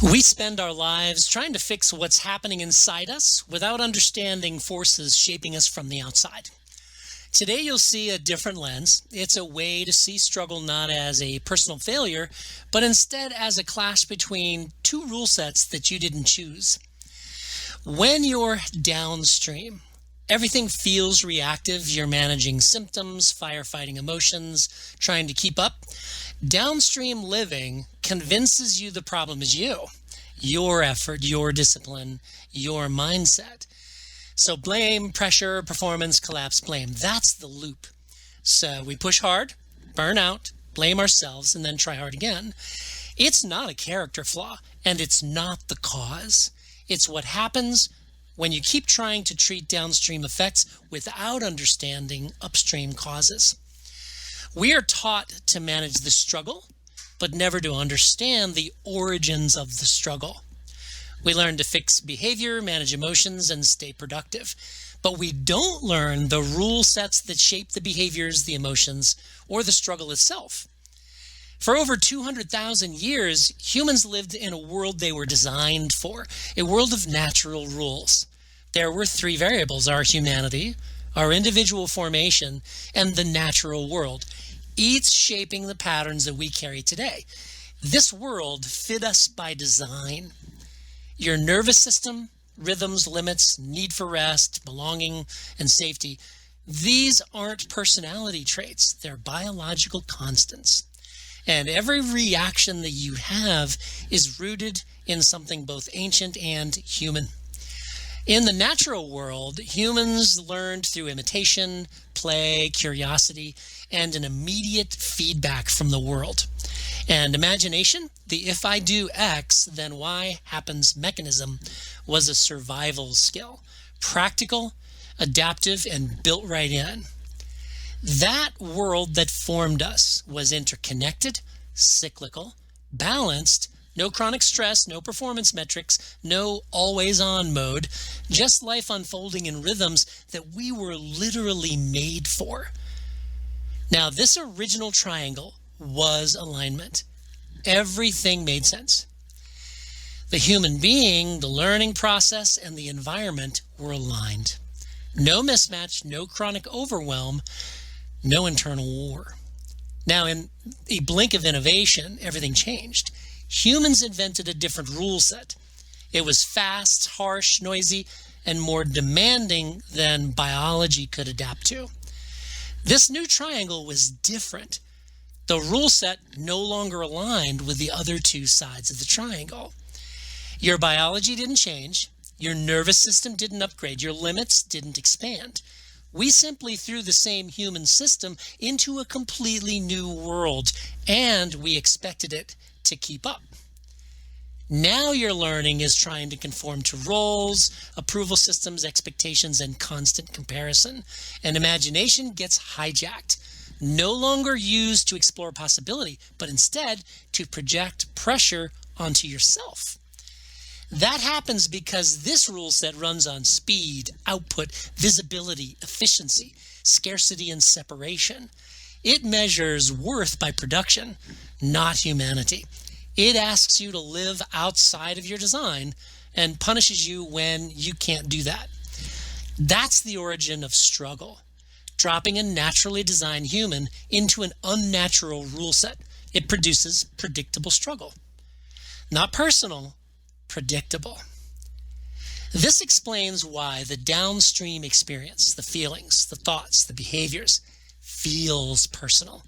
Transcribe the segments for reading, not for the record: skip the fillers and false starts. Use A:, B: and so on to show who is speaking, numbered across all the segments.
A: We spend our lives trying to fix what's happening inside us without understanding forces shaping us from the outside. Today, you'll see a different lens. It's a way to see struggle not as a personal failure, but instead as a clash between two rule sets that you didn't choose. When you're downstream, everything feels reactive. You're managing symptoms, firefighting emotions, trying to keep up. Downstream living convinces you the problem is you, your effort, your discipline, your mindset. So blame, pressure, performance, collapse, blame. That's the loop. So we push hard, burn out, blame ourselves, and then try hard again. It's not a character flaw, and it's not the cause. It's what happens when you keep trying to treat downstream effects without understanding upstream causes. We are taught to manage the struggle, but never to understand the origins of the struggle. We learn to fix behavior, manage emotions, and stay productive. But we don't learn the rule sets that shape the behaviors, the emotions, or the struggle itself. For over 200,000 years, humans lived in a world they were designed for, a world of natural rules. There were three variables: our humanity, our individual formation, and the natural world, each shaping the patterns that we carry today. This world fit us by design. Your nervous system, rhythms, limits, need for rest, belonging, and safety, these aren't personality traits. They're biological constants. And every reaction that you have is rooted in something both ancient and human. In the natural world, humans learned through imitation, play, curiosity, and an immediate feedback from the world. And imagination, the if I do X, then Y happens mechanism, was a survival skill. Practical, adaptive, and built right in. That world that formed us was interconnected, cyclical, balanced, no chronic stress, no performance metrics, no always-on mode, just life unfolding in rhythms that we were literally made for. Now, this original triangle was alignment. Everything made sense. The human being, the learning process, and the environment were aligned. No mismatch, no chronic overwhelm, no internal war. Now, in a blink of innovation, everything changed. Humans invented a different rule set. It was fast, harsh, noisy, and more demanding than biology could adapt to. This new triangle was different. The rule set no longer aligned with the other two sides of the triangle. Your biology didn't change. Your nervous system didn't upgrade. Your limits didn't expand. We simply threw the same human system into a completely new world, and we expected it to keep up. Now your learning is trying to conform to roles, approval systems, expectations, and constant comparison. And imagination gets hijacked, no longer used to explore possibility, but instead to project pressure onto yourself. That happens because this rule set runs on speed, output, visibility, efficiency, scarcity, and separation. It measures worth by production, not humanity. It asks you to live outside of your design and punishes you when you can't do that. That's the origin of struggle, dropping a naturally designed human into an unnatural rule set. It produces predictable struggle. Not personal, predictable. This explains why the downstream experience, the feelings, the thoughts, the behaviors, feels personal.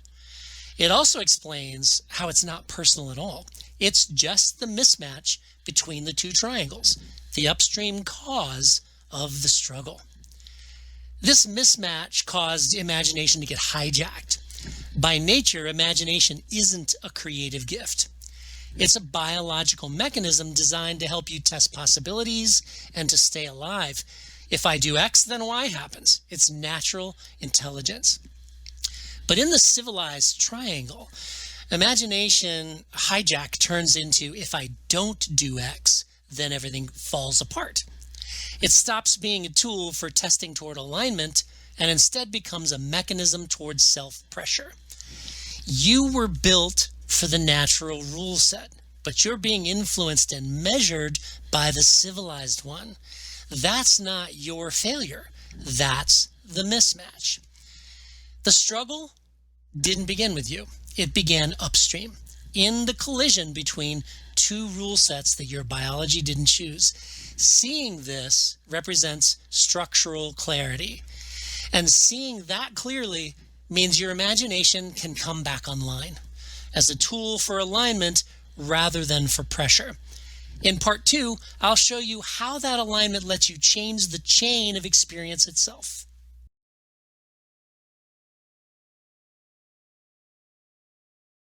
A: It also explains how it's not personal at all. It's just the mismatch between the two triangles, the upstream cause of the struggle. This mismatch caused imagination to get hijacked. By nature, imagination isn't a creative gift. It's a biological mechanism designed to help you test possibilities and to stay alive. If I do X, then Y happens. It's natural intelligence. But in the civilized triangle, imagination hijack turns into if I don't do X, then everything falls apart. It stops being a tool for testing toward alignment and instead becomes a mechanism towards self-pressure. You were built for the natural rule set, but you're being influenced and measured by the civilized one. That's not your failure. That's the mismatch. The struggle didn't begin with you. It began upstream, in the collision between two rule sets that your biology didn't choose. Seeing this represents structural clarity. And seeing that clearly means your imagination can come back online as a tool for alignment rather than for pressure. In part 2, I'll show you how that alignment lets you change the chain of experience itself.